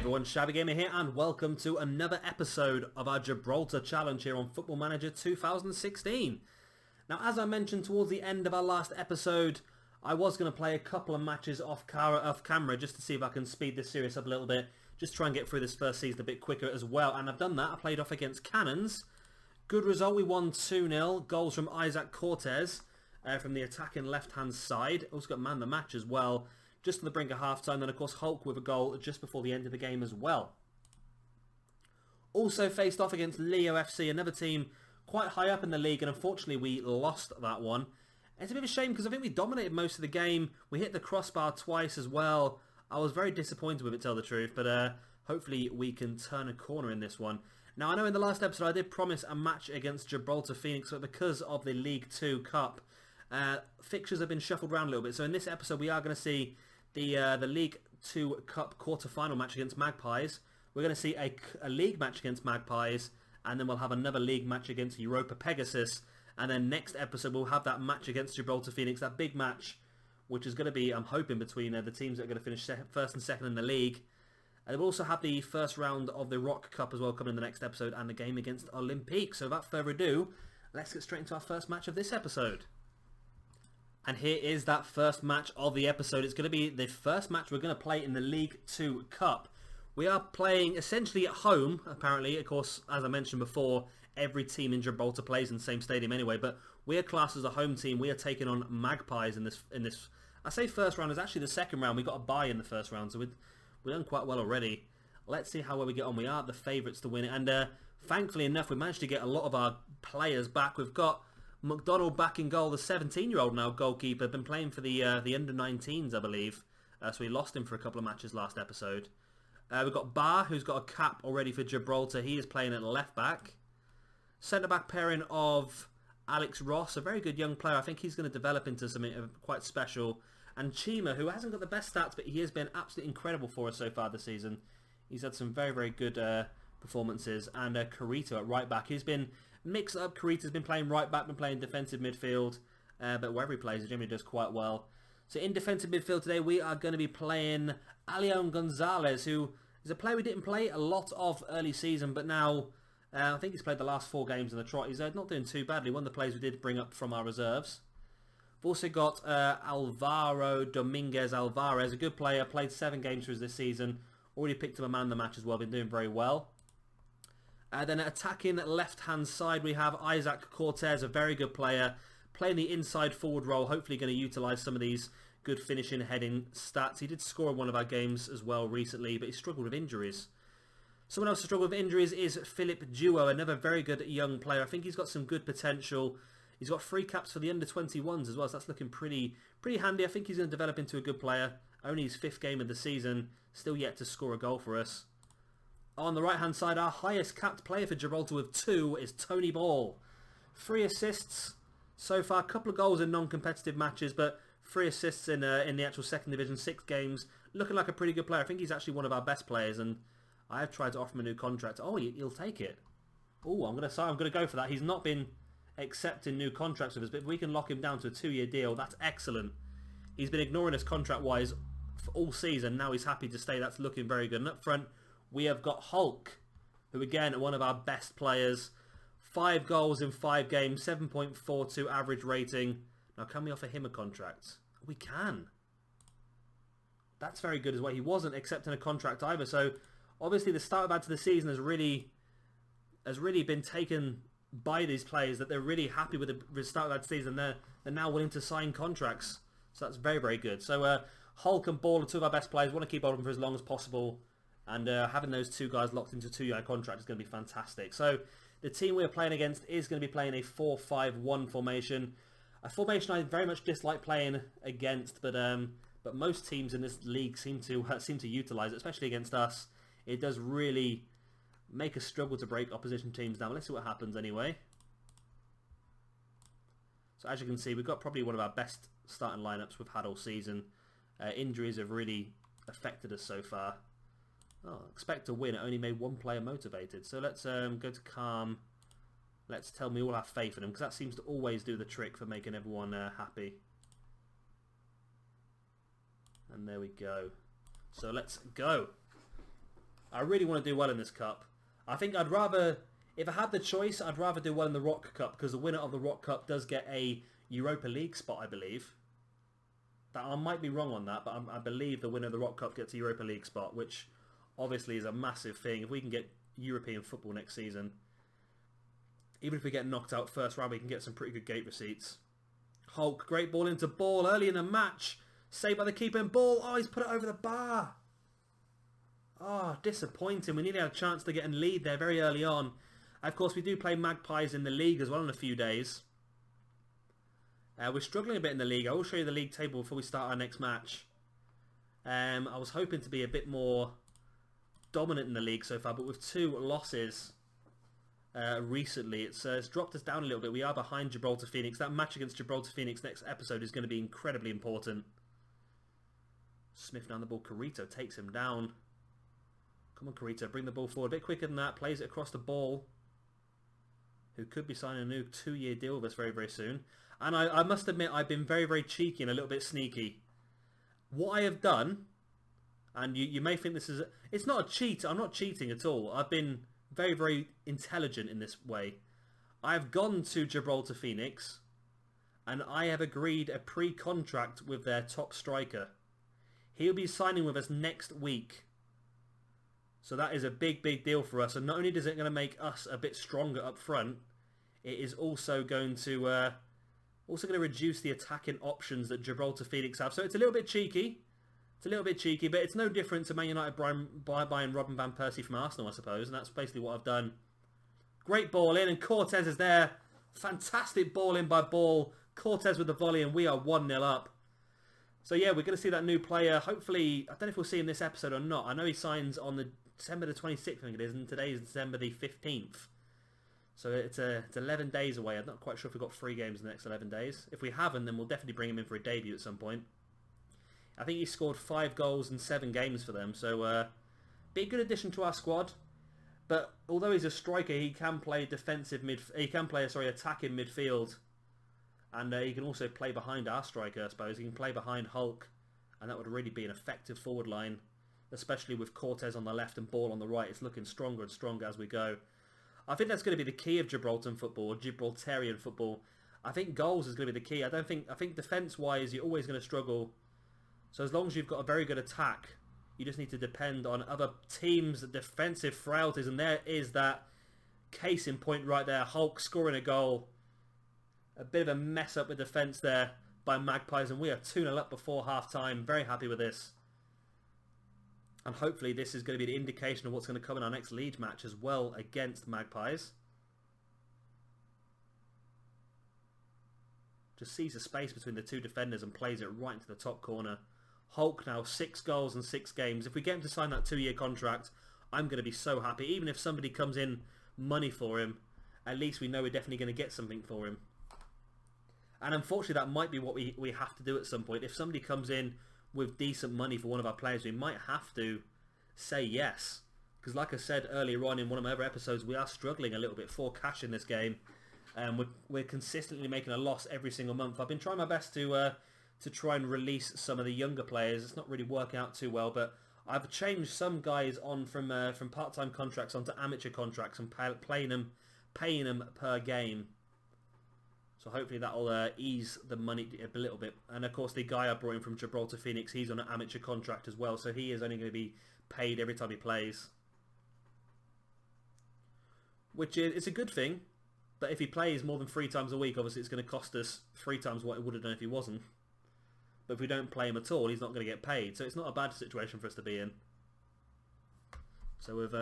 Everyone, Shabby Gamer here and welcome to another episode of our Gibraltar Challenge here on Football Manager 2016. Now, as I mentioned towards the end of our last episode, I was going to play a couple of matches off camera just to see if I can speed this series up a little bit, just try and get through this first season a bit quicker as well, and I've done that. I played off against Cannons. Good result, we won 2-0, goals from Isaac Cortez from the attacking left-hand side. Also got man the match as well, just on the brink of half-time. Then, of course, Hulk with a goal just before the end of the game as well. Also faced off against Leo FC, another team quite high up in the league, and unfortunately we lost that one. It's a bit of a shame because I think we dominated most of the game. We hit the crossbar twice as well. I was very disappointed with it, to tell the truth, but hopefully we can turn a corner in this one. Now, I know in the last episode I did promise a match against Gibraltar Phoenix, but because of the League 2 Cup, fixtures have been shuffled around a little bit. So in this episode we are going to see the League 2 Cup quarter-final match against Magpies. We're going to see a league match against Magpies, and then we'll have another league match against Europa Pegasus. And then next episode we'll have that match against Gibraltar Phoenix, that big match, which is going to be, I'm hoping, between the teams that are going to finish first and second in the league. And we'll also have the first round of the Rock Cup as well coming in the next episode, and the game against Olympique. So without further ado, let's get straight into our first match of this episode. And here is that first match of the episode. It's going to be the first match we're going to play in the League 2 Cup. We are playing essentially at home, apparently. Of course, as I mentioned before, every team in Gibraltar plays in the same stadium anyway, but we are classed as a home team. We are taking on Magpies in this. I say first round, it's actually the second round. We got a bye in the first round, so we've done quite well already. Let's see how well we get on. We are the favourites to win it, and thankfully enough, we managed to get a lot of our players back. We've got McDonald back in goal, the 17-year-old now goalkeeper, been playing for the under-19s, I believe. So we lost him for a couple of matches last episode. We've got Barr, who's got a cap already for Gibraltar. He is playing at left-back. Centre-back pairing of Alex Ross, a very good young player. I think he's going to develop into something quite special. And Chima, who hasn't got the best stats, but he has been absolutely incredible for us so far this season. He's had some very, very good performances. And Carito at right-back. He's been mixed up. Carito's been playing right-back, been playing defensive midfield. But wherever he plays, he generally does quite well. So in defensive midfield today, we are going to be playing Alion Gonzalez, who is a player we didn't play a lot of early season, but now I think he's played the last 4 games in the trot. He's not doing too badly. One of the players we did bring up from our reserves. We've also got Alvaro Dominguez Alvarez, a good player, played 7 games for us this season. Already picked him a man of the match as well, been doing very well. Then attacking left-hand side, we have Isaac Cortez, a very good player, playing the inside forward role, hopefully going to utilise some of these good finishing, heading stats. He did score in one of our games as well recently, but he struggled with injuries. Someone else who struggled with injuries is Philip Duo, another very good young player. I think he's got some good potential. He's got 3 caps for the under-21s as well, so that's looking pretty handy. I think he's going to develop into a good player. Only his 5th game of the season, still yet to score a goal for us. On the right-hand side, our highest capped player for Gibraltar with 2 is Tony Ball. 3 assists so far, a couple of goals in non-competitive matches, but 3 assists in the actual second division, 6 games. Looking like a pretty good player. I think he's actually one of our best players, and I have tried to offer him a new contract. Oh, he'll take it. Oh, I'm going to go for that. He's not been accepting new contracts with us, but if we can lock him down to a 2-year deal, that's excellent. He's been ignoring us contract-wise for all season. Now he's happy to stay. That's looking very good. And up front, we have got Hulk, who again, one of our best players. 5 goals in 5 games, 7.42 average rating. Now, can we offer him a contract? We can. That's very good as well. He wasn't accepting a contract either, so obviously the start we've had to the season has really been taken by these players, that they're really happy with the start of that season. They're now willing to sign contracts, so that's very, very good. So Hulk and Ball are 2 of our best players. We want to keep on them for as long as possible, and having those 2 guys locked into 2-year contracts is going to be fantastic. So the team we're playing against is going to be playing a 4-5-1 formation, a formation I very much dislike playing against, but most teams in this league seem to utilise it, especially against us. It does really make us struggle to break opposition teams down. Let's see what happens anyway. So as you can see, we've got probably one of our best starting lineups we've had all season. Injuries have really affected us so far. Oh, expect to win. It only made 1 player motivated. So let's go to calm. Let's tell me all our faith in them, because that seems to always do the trick for making everyone happy. And there we go. So let's go. I really want to do well in this cup. I think I'd rather, if I had the choice, I'd rather do well in the Rock Cup because the winner of the Rock Cup does get a Europa League spot, I believe. That I might be wrong on that, but I believe the winner of the Rock Cup gets a Europa League spot, which obviously is a massive thing. If we can get European football next season, even if we get knocked out first round, we can get some pretty good gate receipts. Hulk, great ball into ball early in the match. Saved by the keeper and ball. Oh, he's put it over the bar. Oh, disappointing. We nearly had a chance to get in lead there very early on. Of course, we do play Magpies in the league as well in a few days. We're struggling a bit in the league. I will show you the league table before we start our next match. I was hoping to be a bit more dominant in the league so far, but with 2 losses recently, it's dropped us down a little bit. We are behind Gibraltar Phoenix. That match against Gibraltar Phoenix next episode is going to be incredibly important. Smith down the ball. Carito takes him down. Come on, Carito. Bring the ball forward. A bit quicker than that. Plays it across the ball. Who could be signing a new 2-year deal with us very, very soon. And I must admit, I've been very, very cheeky and a little bit sneaky. What I have done, and you may think this is... It's not a cheat. I'm not cheating at all. I've been very, very intelligent in this way. I have gone to Gibraltar Phoenix, and I have agreed a pre-contract with their top striker. He'll be signing with us next week. So that is a big, big deal for us. And not only is it going to make us a bit stronger up front, it is also going to reduce the attacking options that Gibraltar Phoenix have. So it's a little bit cheeky. It's a little bit cheeky, but it's no different to Man United buying Robin Van Persie from Arsenal, I suppose. And that's basically what I've done. Great ball in, and Cortez is there. Fantastic ball in by Ball. Cortez with the volley, and we are 1-0 up. So yeah, we're going to see that new player. Hopefully, I don't know if we'll see him this episode or not. I know he signs on the December the 26th, I think it is, and today is December the 15th. So it's 11 days away. I'm not quite sure if we've got 3 games in the next 11 days. If we haven't, then we'll definitely bring him in for a debut at some point. I think he scored 5 goals in 7 games for them, so be a good addition to our squad. But although he's a striker, he can play attacking midfield. And he can also play behind our striker, I suppose. He can play behind Hulk. And that would really be an effective forward line. Especially with Cortez on the left and Ball on the right. It's looking stronger and stronger as we go. I think that's going to be the key of Gibraltar football, or Gibraltarian football. I think goals is going to be the key. I think defence-wise, you're always going to struggle. So as long as you've got a very good attack, you just need to depend on other teams' defensive frailties. And there is that case in point right there. Hulk scoring a goal. A bit of a mess up with defence there by Magpies, and we are 2-0 up before half-time. Very happy with this. And hopefully this is going to be the indication of what's going to come in our next league match as well against Magpies. Just sees a space between the 2 defenders and plays it right into the top corner. Hulk now 6 goals in 6 games. If we get him to sign that 2-year contract, I'm going to be so happy. Even if somebody comes in money for him, at least we know we're definitely going to get something for him. And unfortunately, that might be what we have to do at some point. If somebody comes in with decent money for one of our players, we might have to say yes. Because like I said earlier on in one of my other episodes, we are struggling a little bit for cash in this game. We're consistently making a loss every single month. I've been trying my best to try and release some of the younger players. It's not really working out too well, but I've changed some guys on from part-time contracts onto amateur contracts and paying them per game. So hopefully that'll ease the money a little bit. And of course the guy I brought in from Gibraltar Phoenix, he's on an amateur contract as well. So he is only going to be paid every time he plays. Which is a good thing. But if he plays more than 3 times a week, obviously it's going to cost us 3 times what it would have done if he wasn't. But if we don't play him at all, he's not going to get paid. So it's not a bad situation for us to be in. So with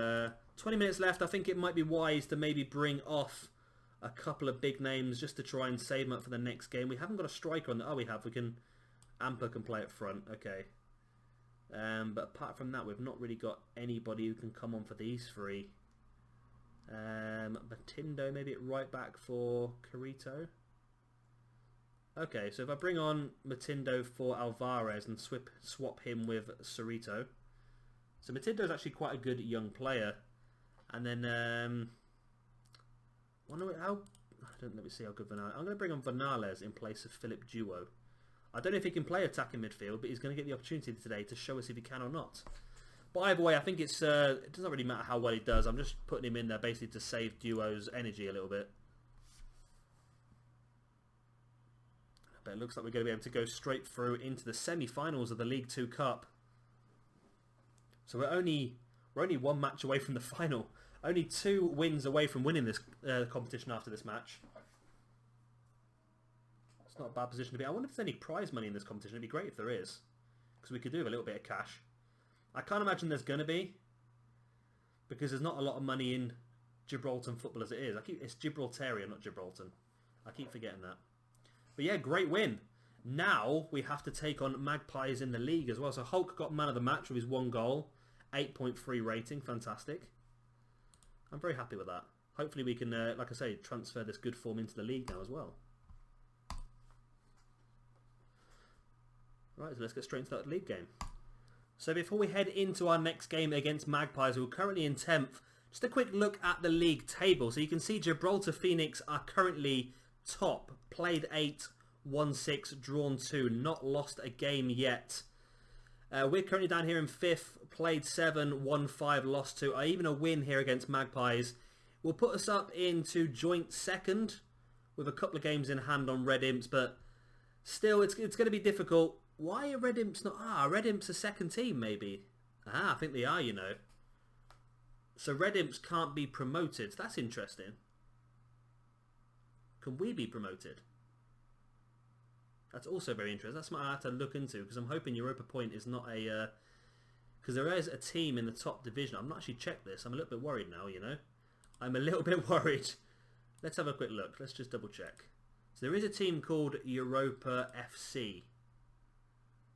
20 minutes left, I think it might be wise to maybe bring off a couple of big names just to try and save them up for the next game. We haven't got a striker on the... Oh, we have. Amper can play up front. Okay. But apart from that, we've not really got anybody who can come on for these 3. Matindo maybe at right back for Carito. Okay, so if I bring on Matindo for Alvarez and swap him with Cerrito. So Matindo is actually quite a good young player. And then... let me see how good Vanales. I'm going to bring on Vanales in place of Philip Duo. I don't know if he can play attacking midfield, but he's going to get the opportunity today to show us if he can or not. But either way, I think it doesn't really matter how well he does. I'm just putting him in there basically to save Duo's energy a little bit. But it looks like we're going to be able to go straight through into the semi-finals of the League Two Cup. So we're only one match away from the final. Only 2 wins away from winning this competition after this match. It's not a bad position to be. I wonder if there's any prize money in this competition. It'd be great if there is, because we could do with a little bit of cash. I can't imagine there's going to be, because there's not a lot of money in Gibraltar football as it is. It's Gibraltarian, not Gibraltar. I keep forgetting that. But yeah, great win. Now we have to take on Magpies in the league as well. So Hulk got man of the match with his 1 goal, 8.3 rating, fantastic. I'm very happy with that. Hopefully we can, like I say, transfer this good form into the league now as well. Right, so let's get straight into that league game. So before we head into our next game against Magpies, who are currently in 10th, just a quick look at the league table. So you can see Gibraltar Phoenix are currently top. Played 8, won 6, drawn 2, not lost a game yet. We're currently down here in 5th, played 7, won 5, lost 2. Even a win here against Magpies will put us up into joint 2nd with a couple of games in hand on Red Imps, but still it's going to be difficult. Why are Red Imps not... Red Imps a 2nd team maybe. I think they are, you know. So Red Imps can't be promoted. That's interesting. Can we be promoted? That's also very interesting. That's something I have to look into, because I'm hoping Europa Point is not a... Because there is a team in the top division. I've not actually checked this. I'm a little bit worried now, you know. I'm a little bit worried. Let's have a quick look. Let's just double check. So there is a team called Europa FC.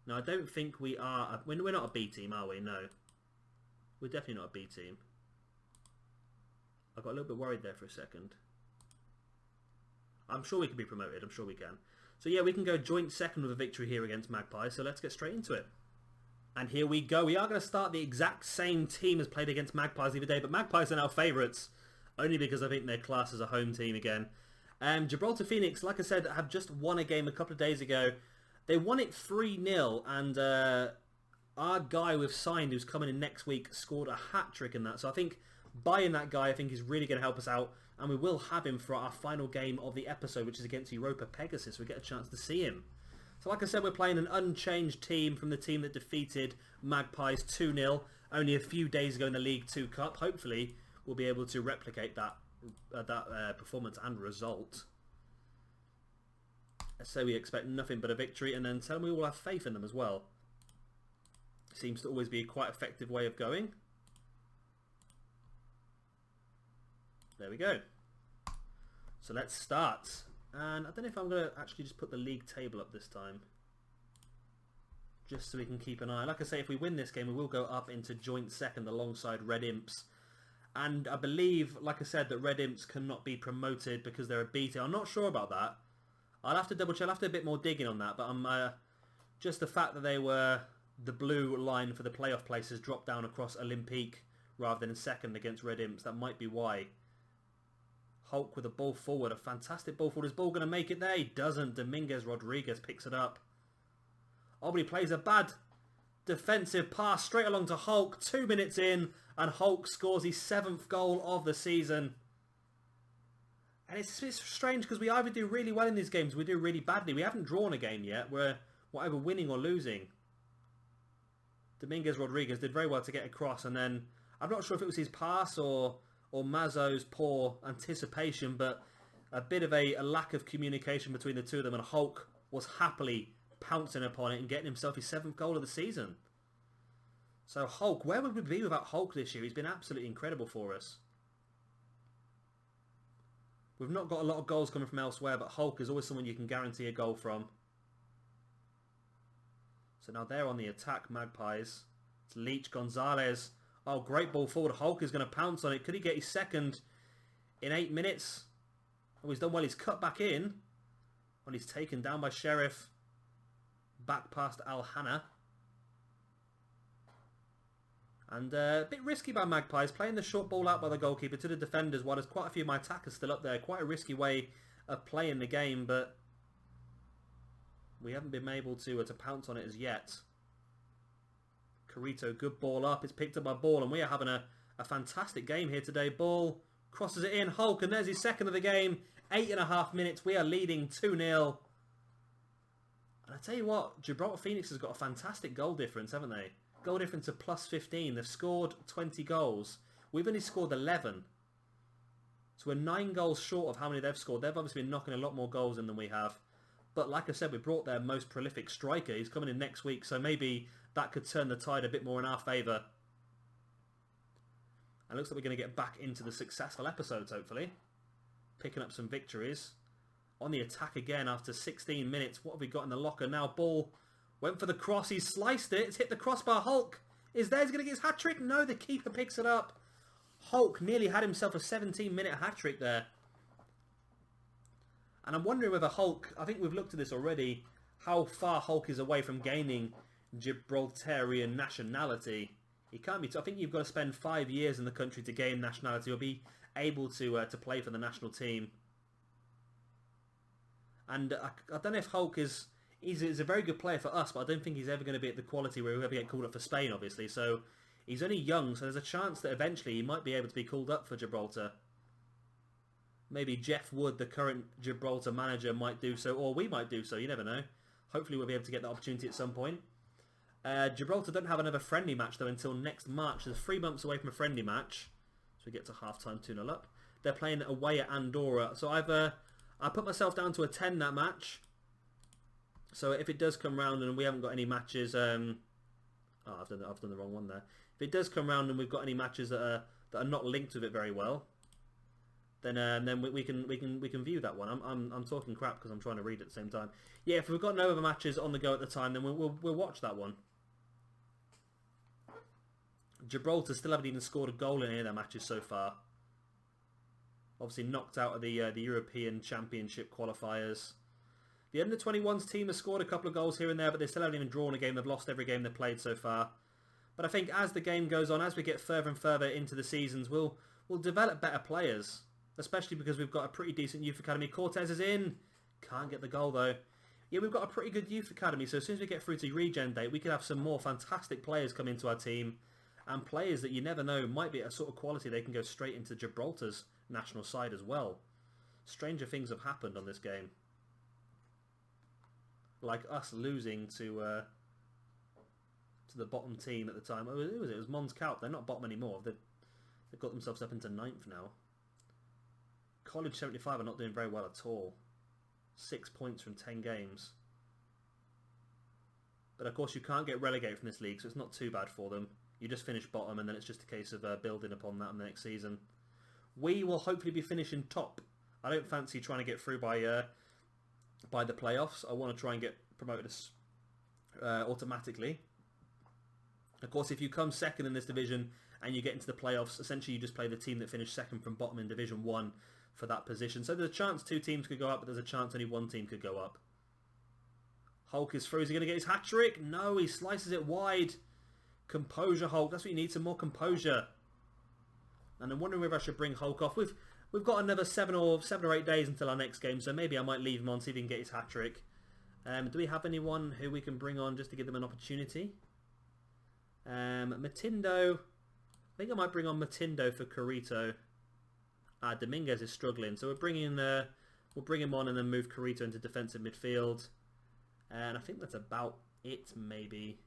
Now, I don't think we are... We're not a B team, are we? No. We're definitely not a B team. I got a little bit worried there for a second. I'm sure we can be promoted. I'm sure we can. So yeah, we can go joint 2nd with a victory here against Magpies. So let's get straight into it. And here we go. We are going to start the exact same team as played against Magpies the other day. But Magpies are now favourites. Only because I think they're classed as a home team again. Gibraltar Phoenix, like I said, have just won a game a couple of days ago. They won it 3-0. And our guy we've signed, who's coming in next week, scored a hat-trick in that. So I think buying that guy, I think, is really going to help us out. And we will have him for our final game of the episode, which is against Europa Pegasus. We get a chance to see him. So like I said, we're playing an unchanged team from the team that defeated Magpies 2-0 only a few days ago in the League 2 Cup. Hopefully, we'll be able to replicate that performance and result. So we expect nothing but a victory, and then tell them we will have faith in them as well. Seems to always be a quite effective way of going. There we go. So let's start. And I don't know if I'm going to actually just put the league table up this time. Just so we can keep an eye. Like I say, if we win this game, we will go up into joint 2nd alongside Red Imps. And I believe, like I said, that Red Imps cannot be promoted because they're a B team. I'm not sure about that. I'll have to double check. I'll have to do a bit more digging on that. But I'm just the fact that they were the blue line for the playoff places dropped down across Olympique rather than in 2nd against Red Imps. That might be why. Hulk with a ball forward. A fantastic ball forward. Is ball going to make it there? He doesn't. Dominguez Rodriguez picks it up. Oh, but he plays a bad defensive pass straight along to Hulk. 2 minutes in, and Hulk scores his 7th goal of the season. And it's strange because we either do really well in these games or we do really badly. We haven't drawn a game yet. We're either winning or losing. Dominguez Rodriguez did very well to get across, and then I'm not sure if it was his pass or Mazzo's poor anticipation, but a bit of a lack of communication between the two of them, and Hulk was happily pouncing upon it and getting himself his 7th goal of the season. So Hulk, where would we be without Hulk this year? He's been absolutely incredible for us. We've not got a lot of goals coming from elsewhere, but Hulk is always someone you can guarantee a goal from. So now they're on the attack, Magpies. It's Leach Gonzalez. Oh, great ball forward. Hulk is going to pounce on it. Could he get his 2nd in 8 minutes? Oh, he's done well. He's cut back in. When he's taken down by Sheriff. Back past Al-Hanna. And a bit risky by Magpies. Playing the short ball out by the goalkeeper to the defenders while there's quite a few of my attackers still up there. Quite a risky way of playing the game, but we haven't been able to pounce on it as yet. Carito, good ball up. It's picked up by Ball, and we are having a fantastic game here today. Ball crosses it in. Hulk, and there's his second of the game. 8.5 minutes. We are leading 2-0. And I tell you what, Gibraltar Phoenix has got a fantastic goal difference, haven't they? Goal difference of plus 15. They've scored 20 goals. We've only scored 11. So we're 9 goals short of how many they've scored. They've obviously been knocking a lot more goals in than we have. But like I said, we brought their most prolific striker. He's coming in next week, so maybe that could turn the tide a bit more in our favour. And it looks like we're going to get back into the successful episodes, hopefully. Picking up some victories. On the attack again after 16 minutes. What have we got in the locker now? Ball went for the cross. He's sliced it. It's hit the crossbar. Hulk is there. He's going to get his hat-trick. No, the keeper picks it up. Hulk nearly had himself a 17-minute hat-trick there. And I'm wondering whether Hulk, I think we've looked at this already, how far Hulk is away from gaining Gibraltarian nationality. He can't be. I think you've got to spend 5 years in the country to gain nationality or be able to play for the national team. And I don't know if Hulk is... He's a very good player for us, but I don't think he's ever going to be at the quality where he'll ever get called up for Spain, obviously. So he's only young, so there's a chance that eventually he might be able to be called up for Gibraltar. Maybe Jeff Wood, the current Gibraltar manager, might do so, or we might do so. You never know. Hopefully we'll be able to get that opportunity at some point. Gibraltar don't have another friendly match, though, until next March. They're 3 months away from a friendly match. So we get to half-time 2-0 up. They're playing away at Andorra. So I put myself down to a 10 that match. So if it does come round and we haven't got any matches... I've done the wrong one there. If it does come round and we've got any matches that are not linked with it very well, then we can view that one. I'm talking crap because I'm trying to read at the same time. Yeah, if we've got no other matches on the go at the time, then we'll watch that one. Gibraltar still haven't even scored a goal in any of their matches so far. Obviously knocked out of the European Championship qualifiers. The under-21s team has scored a couple of goals here and there, but they still haven't even drawn a game. They've lost every game they've played so far. But I think as the game goes on, as we get further and further into the seasons, we'll develop better players. Especially because we've got a pretty decent youth academy. Cortez is in. Can't get the goal though. Yeah, we've got a pretty good youth academy. So as soon as we get through to regen date, we could have some more fantastic players come into our team. And players that you never know might be a sort of quality they can go straight into Gibraltar's national side as well. Stranger things have happened on this game. Like us losing to the bottom team at the time. Who was it? It was Mons Calp. They're not bottom anymore. They've got themselves up into 9th now. College 75 are not doing very well at all. 6 points from 10 games. But of course you can't get relegated from this league, so it's not too bad for them. You just finish bottom and then it's just a case of building upon that in the next season. We will hopefully be finishing top. I don't fancy trying to get through by the playoffs. I want to try and get promoted automatically. Of course, if you come second in this division and you get into the playoffs, essentially you just play the team that finished second from bottom in Division 1 for that position. So there's a chance 2 teams could go up, but there's a chance only 1 team could go up. Hulk is through. Is he going to get his hat-trick? No, he slices it wide. Composure, Hulk. That's what you need, some more composure. And I'm wondering whether I should bring Hulk off. We've got another 7 or 8 days until our next game, so maybe I might leave him on, see if he can get his hat-trick. Do we have anyone who we can bring on just to give them an opportunity? Matindo. I think I might bring on Matindo for Carito. Dominguez is struggling, so we'll bring him on and then move Carito into defensive midfield. And I think that's about it, maybe.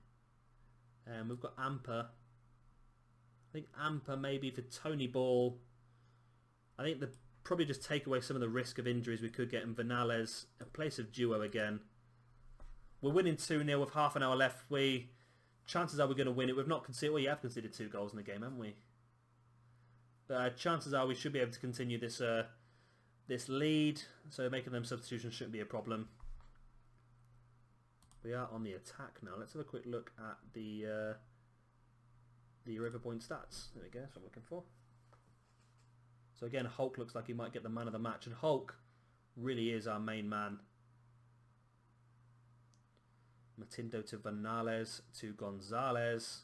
We've got Amper. I think Amper maybe for Tony Ball. I think they'll probably just take away some of the risk of injuries we could get in Vinales in place of Duo again. We're winning 2-0 with half an hour left. Chances are we're going to win it. We've not conceded... Well, you have conceded 2 goals in the game, haven't we? But chances are we should be able to continue this this lead. So making them substitutions shouldn't be a problem. We are on the attack now. Let's have a quick look at the Europa Point stats. There we go. That's what I'm looking for. So again, Hulk looks like he might get the man of the match. And Hulk really is our main man. Matindo to Vinales, to Gonzalez,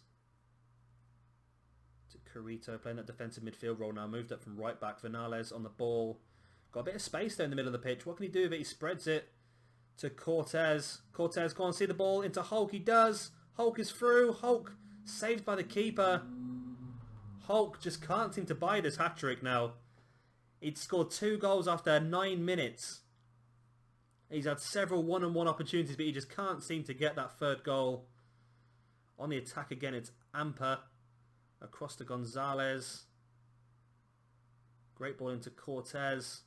to Carito, playing that defensive midfield role now. Moved up from right back. Vinales on the ball. Got a bit of space there in the middle of the pitch. What can he do with it? He spreads it to Cortez. Cortez, go on, see the ball into Hulk. He does. Hulk is through. Hulk Saved by the keeper. Hulk just can't seem to buy this hat-trick now. He'd scored 2 goals after 9 minutes. He's had several one-on-one opportunities, but he just can't seem to get that 3rd goal. On the attack again, it's Amper. Across to Gonzalez. Great ball into Cortez.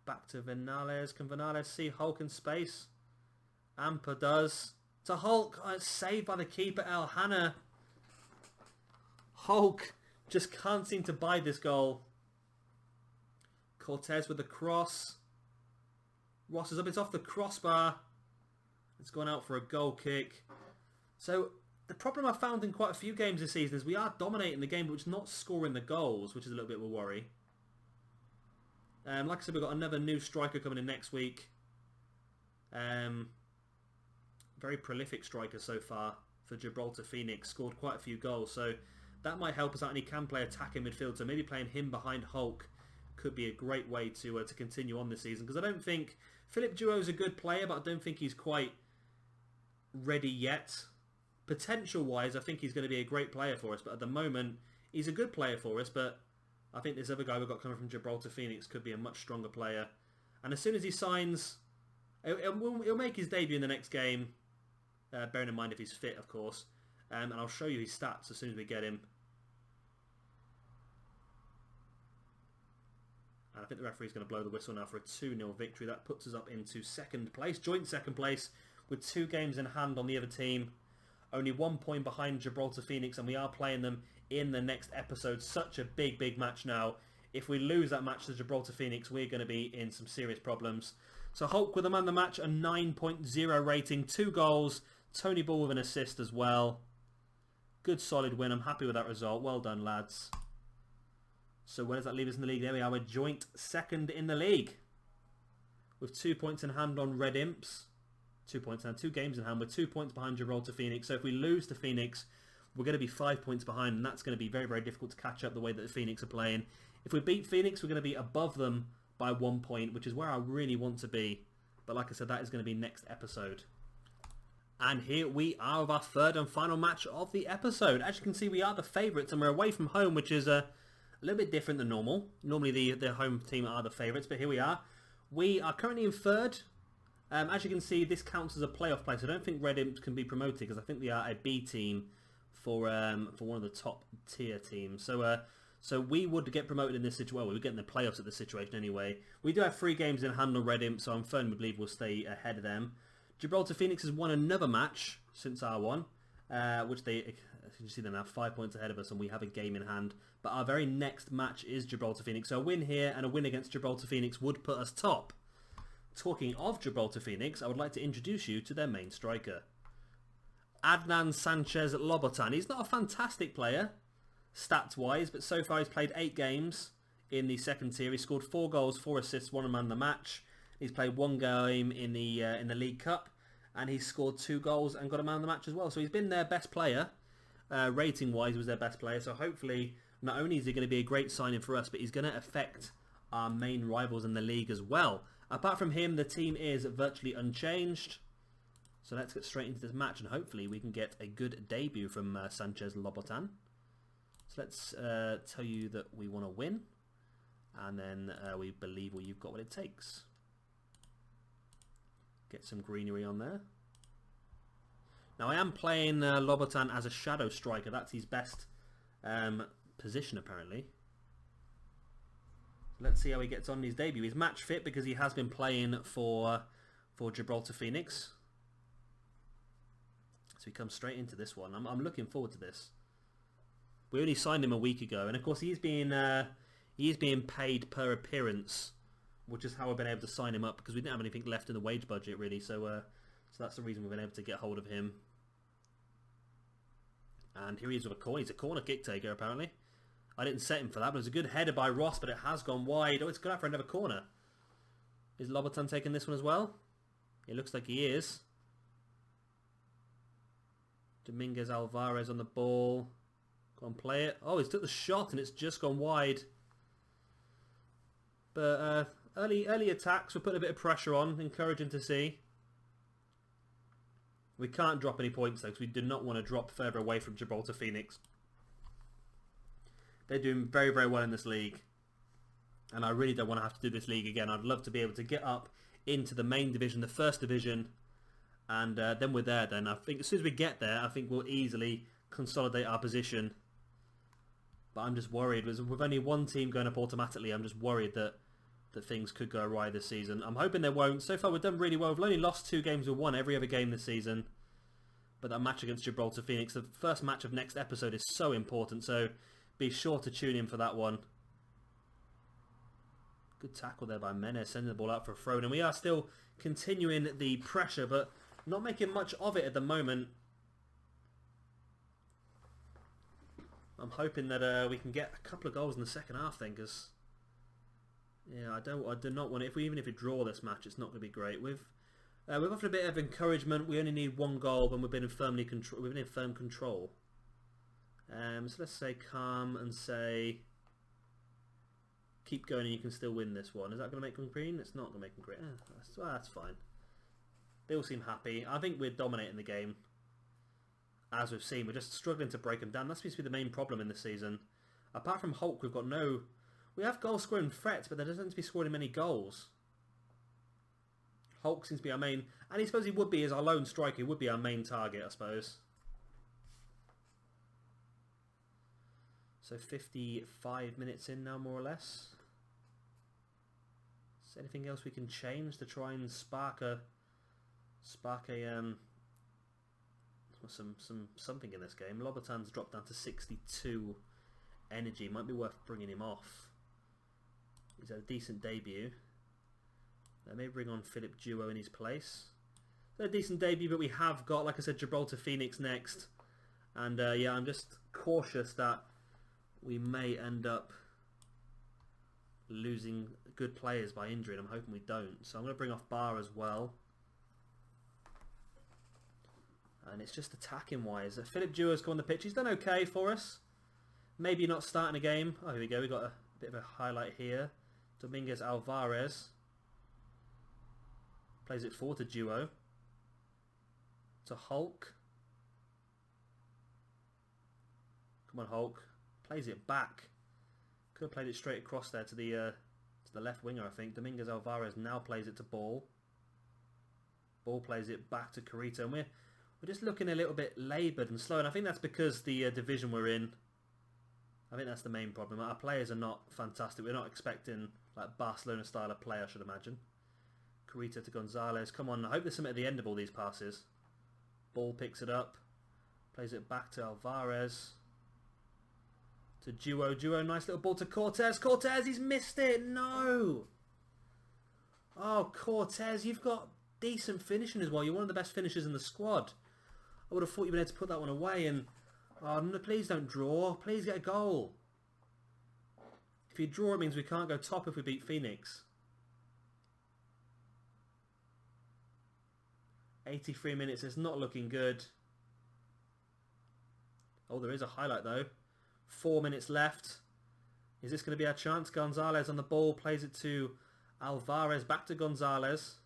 Back to Vinales. Can Vinales see Hulk in space? Amper does. To Hulk. Oh, it's saved by the keeper, El Hanna. Hulk just can't seem to buy this goal. Cortez with the cross. Ross is up. It's off the crossbar. It's gone out for a goal kick. So the problem I've found in quite a few games this season is we are dominating the game, but we're just not scoring the goals, which is a little bit of a worry. Like I said, we've got another new striker coming in next week. Very prolific striker so far for Gibraltar Phoenix. Scored quite a few goals, so that might help us out. And he can play attacking midfield, so maybe playing him behind Hulk could be a great way to continue on this season. Because I don't think Philip Duo's a good player, but I don't think he's quite ready yet. Potential-wise, I think he's going to be a great player for us, but at the moment, he's a good player for us, but I think this other guy we've got coming from Gibraltar Phoenix could be a much stronger player. And as soon as he signs, he'll make his debut in the next game, bearing in mind if he's fit, of course. And I'll show you his stats as soon as we get him. And I think the referee's going to blow the whistle now for a 2-0 victory. That puts us up into 2nd place, joint 2nd place, with 2 games in hand on the other team. Only 1 point behind Gibraltar Phoenix, and we are playing them in the next episode. Such a big, big match now. If we lose that match to Gibraltar Phoenix, we're going to be in some serious problems. So Hulk with the man of the match, a 9.0 rating, 2 goals, Tony Ball with an assist as well. Good solid win. I'm happy with that result. Well done, lads. So where does that leave us in the league? There we are. We're joint 2nd in the league. With 2 points in hand on Red Imps. 2 points and 2 games in hand. We're 2 points behind Gibraltar Phoenix. So if we lose to Phoenix, we're going to be 5 points behind. And that's going to be very, very difficult to catch up the way that the Phoenix are playing. If we beat Phoenix, we're going to be above them by 1 point, which is where I really want to be. But like I said, that is going to be next episode. And here we are with our 3rd and final match of the episode. As you can see, we are the favourites and we're away from home, which is a little bit different than normal. Normally the home team are the favourites, but here we are. We are currently in 3rd. As you can see, this counts as a playoff place. I don't think Red Imps can be promoted because I think they are a B team for one of the top tier teams. So we would get promoted in this situation. Well, we would get in the playoffs at this situation anyway. We do have 3 games in hand on Red Imps, so I'm firmly believe we'll stay ahead of them. Gibraltar Phoenix has won another match since our one, which they, as you can see, they're now 5 points ahead of us and we have a game in hand. But our very next match is Gibraltar Phoenix. So a win here and a win against Gibraltar Phoenix would put us top. Talking of Gibraltar Phoenix, I would like to introduce you to their main striker. Adnan Sanchez Lobotan. He's not a fantastic player, stats-wise, but so far he's played 8 games in the 2nd tier. He scored 4 goals, 4 assists, 1 man of the match. He's played 1 game in the League Cup, and he's scored 2 goals and got a man of the match as well. So he's been their best player. Rating-wise, he was their best player. So hopefully, not only is he going to be a great signing for us, but he's going to affect our main rivals in the league as well. Apart from him, the team is virtually unchanged. So let's get straight into this match, and hopefully we can get a good debut from Sanchez Lobotan. So let's tell you that we want to win, and then we believe you've got what it takes. Get some greenery on there. Now I am playing Lobotan as a shadow striker. That's his best position apparently. Let's see how he gets on in his debut. He's match fit because he has been playing for Gibraltar Phoenix. So he comes straight into this one. I'm looking forward to this. We only signed him a week ago, and of course he's being paid per appearance, which is how I've been able to sign him up because we didn't have anything left in the wage budget really. So that's the reason we've been able to get hold of him. And here he is with a corner. He's a corner kick taker apparently. I didn't set him for that, but it was a good header by Ross, but it has gone wide. Oh, it's gone out for another corner. Is Lobotan taking this one as well? It looks like he is. Dominguez Alvarez on the ball. Go on, play it. Oh, he's took the shot and it's just gone wide. But early attacks, we're putting a bit of pressure on. Encouraging to see. We can't drop any points though, because we do not want to drop further away from Gibraltar Phoenix. They're doing very, very well in this league. And I really don't want to have to do this league again. I'd love to be able to get up into the main division, the first division. And then we're there then. I think as soon as we get there, I think we'll easily consolidate our position. But I'm just worried. With only one team going up automatically, I'm just worried that things could go awry this season. I'm hoping they won't. So far we've done really well. We've only lost 2 games. We've won every other game this season. But that match against Gibraltar Phoenix, the first match of next episode, is so important. So be sure to tune in for that one. Good tackle there by Mene, sending the ball out for a throw. And we are still continuing the pressure, but not making much of it at the moment. I'm hoping that we can get a couple of goals in the second half then, because yeah, I do not want it. Even if we draw this match, it's not going to be great. We've offered a bit of encouragement. We only need 1 goal, and we've been in firm control. So let's say calm and say keep going, and you can still win this one. Is that going to make them green? It's not going to make them green. That's fine. They all seem happy. I think we're dominating the game. As we've seen, we're just struggling to break them down. That seems to be the main problem in this season. Apart from Hulk, we've got no... We have goal scoring threats, but there doesn't seem to be scoring many goals. Hulk seems to be our main... And I suppose he would be, as our lone striker, he would be our main target, I suppose. So 55 minutes in now, more or less. Is there anything else we can change to try and spark something in this game? Lobatan's dropped down to 62 energy. Might be worth bringing him off. He's had a decent debut. They may bring on Philip Duo in his place. So a decent debut, but we have got, like I said, Gibraltar Phoenix next. And yeah, I'm just cautious that we may end up losing good players by injury, and I'm hoping we don't. So I'm going to bring off Barr as well. And it's just attacking wise. Philip Duo's come on the pitch. He's done okay for us. Maybe not starting a game. Oh, here we go. We got a bit of a highlight here. Dominguez Alvarez plays it forward to Duo. To Hulk. Come on, Hulk. Plays it back. Could have played it straight across there to the left winger, I think. Dominguez Alvarez now plays it to Ball. Ball plays it back to Carito. And we're just looking a little bit laboured and slow. And I think that's because the division we're in. I think that's the main problem. Our players are not fantastic. We're not expecting like Barcelona style of play, I should imagine. Carito to Gonzalez. Come on, I hope there's something at the end of all these passes. Ball picks it up. Plays it back to Alvarez. To Duo. Duo, nice little ball to Cortez. Cortez, he's missed it. No! Oh, Cortez, you've got decent finishing as well. You're one of the best finishers in the squad. I would have thought you'd been able to put that one away. And oh, no, please don't draw. Please get a goal. If you draw, it means we can't go top if we beat Phoenix. 83 minutes. It's not looking good. Oh, there is a highlight though. 4 minutes left. Is this going to be our chance? Gonzalez on the ball. Plays it to Alvarez. Back to Gonzalez.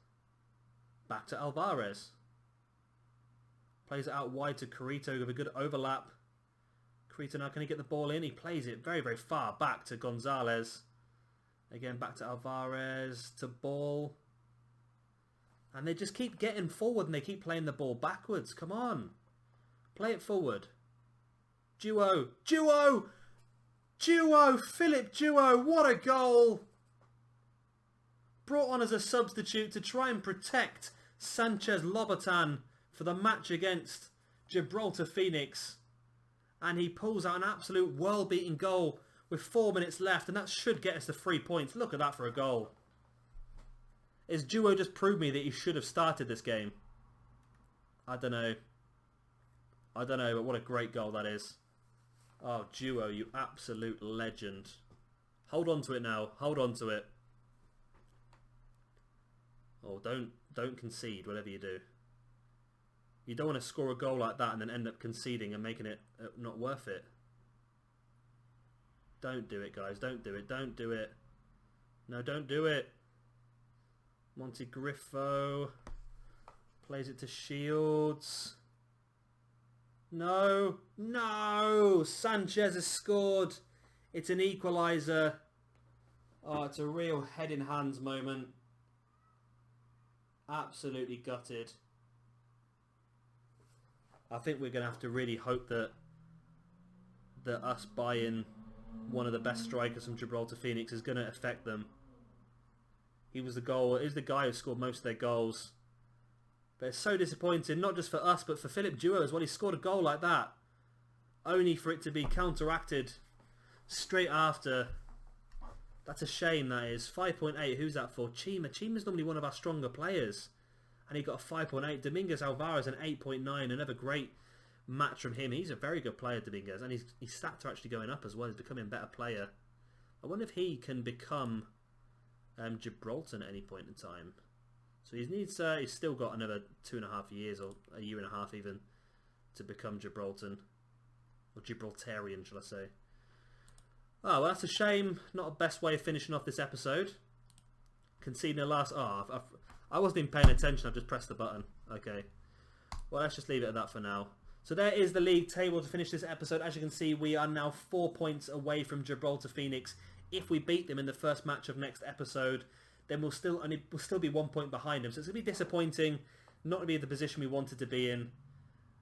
Back to Alvarez. Plays it out wide to Carito with a good overlap. Carito now, can he get the ball in? He plays it very, very far back to Gonzalez. Again, back to Alvarez. To Ball. And they just keep getting forward and they keep playing the ball backwards. Come on. Play it forward. Duo. Duo! Duo! Philip Duo! What a goal! Brought on as a substitute to try and protect Sanchez Lobaton for the match against Gibraltar Phoenix. And he pulls out an absolute world-beating goal with 4 minutes left. And that should get us the 3 points. Look at that for a goal. Is Duo just proved me that he should have started this game? I don't know. I don't know, but what a great goal that is. Oh, Duo, you absolute legend. Hold on to it now. Hold on to it. Oh, don't concede, whatever you do. You don't want to score a goal like that and then end up conceding and making it not worth it. Don't do it, guys. Don't do it. Don't do it. No, don't do it. Monte Griffo. Plays it to Shields. No. No. Sanchez has scored. It's an equaliser. Oh, it's a real head in hands moment. Absolutely gutted. I think we're going to have to really hope that us buying one of the best strikers from Gibraltar Phoenix is going to affect them. He was the guy who scored most of their goals. But it's so disappointing, not just for us, but for Philip Duo as well. He scored a goal like that, only for it to be counteracted straight after. That's a shame, that is. 5.8, who's that for? Chima. Chima's normally one of our stronger players. And he got a 5.8. Dominguez Alvarez, an 8.9. Another great match from him. He's a very good player, Dominguez. And his stats are actually going up as well. He's becoming a better player. I wonder if he can become Gibraltar at any point in time. So he's still got another 2.5 years, or a year and a half even, to become Gibraltar. Or Gibraltarian, shall I say. Oh, well, that's a shame. Not the best way of finishing off this episode. Conceding the last... Oh, I wasn't even paying attention. I've just pressed the button. Okay. Well, let's just leave it at that for now. So there is the league table to finish this episode. As you can see, we are now 4 points away from Gibraltar Phoenix. If we beat them in the first match of next episode, then we'll still be 1 point behind them. So it's going to be disappointing. Not to be in the position we wanted to be in.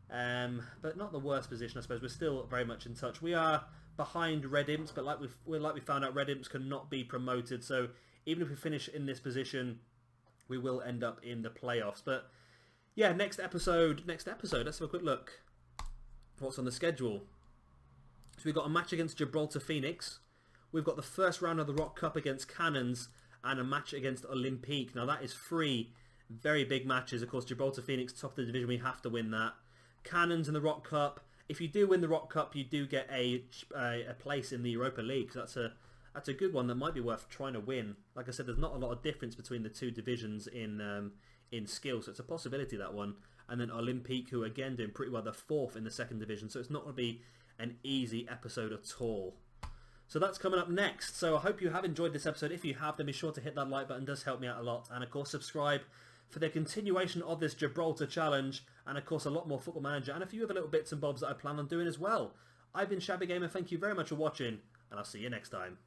But not the worst position, I suppose. We're still very much in touch. We are behind Red Imps, but like we found out, Red Imps cannot be promoted. So even if we finish in this position, we will end up in the playoffs. But yeah, next episode. Let's have a quick look for what's on the schedule. So we've got a match against Gibraltar Phoenix. We've got the first round of the Rock Cup against Cannons and a match against Olympique. Now that is 3 very big matches. Of course, Gibraltar Phoenix, top of the division, we have to win that. Cannons in the Rock Cup. If you do win the Rock Cup, you do get a place in the Europa League. So that's a good one that might be worth trying to win. Like I said, there's not a lot of difference between the two divisions in skill, so it's a possibility, that one. And then Olympique, who again doing pretty well, they're 4th in the second division, so it's not going to be an easy episode at all. So that's coming up next. So I hope you have enjoyed this episode. If you have, then be sure to hit that like button. It does help me out a lot. And of course, subscribe for the continuation of this Gibraltar challenge, and of course a lot more Football Manager and a few other little bits and bobs that I plan on doing as well. I've been Shabby Gamer, thank you very much for watching, and I'll see you next time.